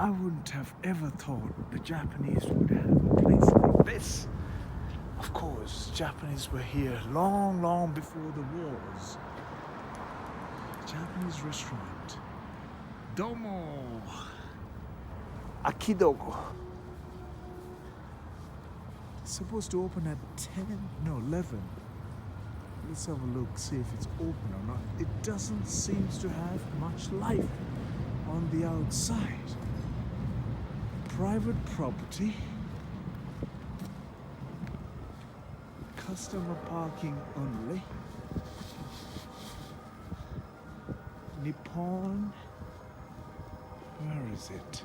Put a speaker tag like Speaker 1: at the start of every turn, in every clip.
Speaker 1: I wouldn't have ever thought the Japanese would have a place like this. Of course, Japanese were here long, long before the wars. Japanese restaurant. Domo. Aikido. It's supposed to open at 11. Let's have a look, see if it's open or not. It doesn't seem to have much life on the outside. Private property. Customer parking only. Nippon. Where is it?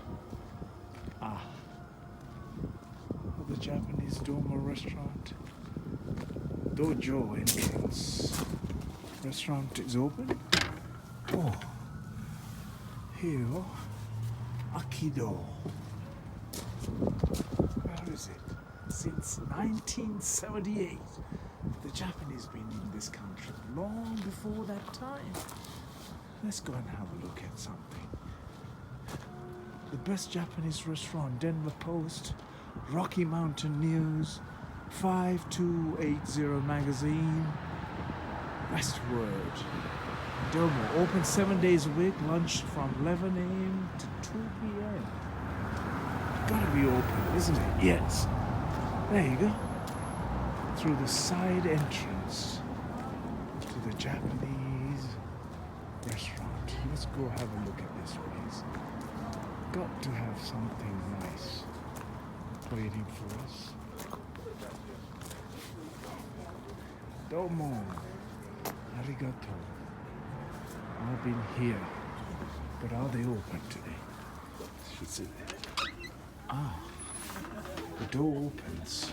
Speaker 1: The Japanese Domo restaurant. Dojo entrance. Restaurant is open. Oh, here, Aikido. Where is it? Since 1978, the Japanese been in this country long before that time. Let's go and have a look at something. The best Japanese restaurant, Denver Post, Rocky Mountain News, 5280 magazine, Westward. Domo, open 7 days a week, lunch from 11 a.m. to 2 p.m. Gotta be open, isn't it? Yes. There you go. Through the side entrance to the Japanese restaurant. Let's go have a look at this place. Got to have something nice waiting for us. Domo. Arigato. I've been here. But are they open today? Should see there. The door opens.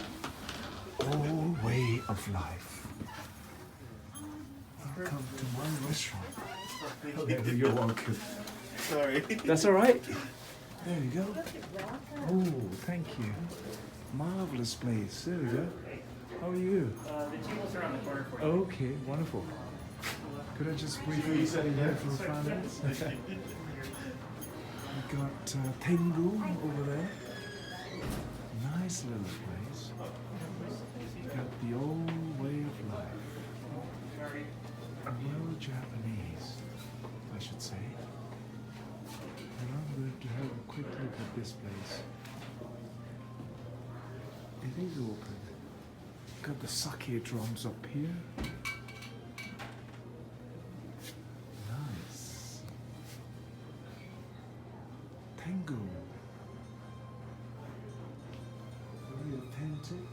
Speaker 1: All way of life. Welcome to my restaurant. You're welcome.
Speaker 2: Sorry.
Speaker 1: That's all right. There we go. Oh, thank you. Marvelous place. There we go. How are you?
Speaker 2: The tables are on the corner for you.
Speaker 1: Okay, wonderful. Could I just briefly say here for 5 minutes? We got Tengu over there. Nice little place. Got the old way of life. Real Japanese, I should say. And I'm going to have a quick look at this place. It is open. Got the sake drums up here. Nice. Tengu. Very authentic.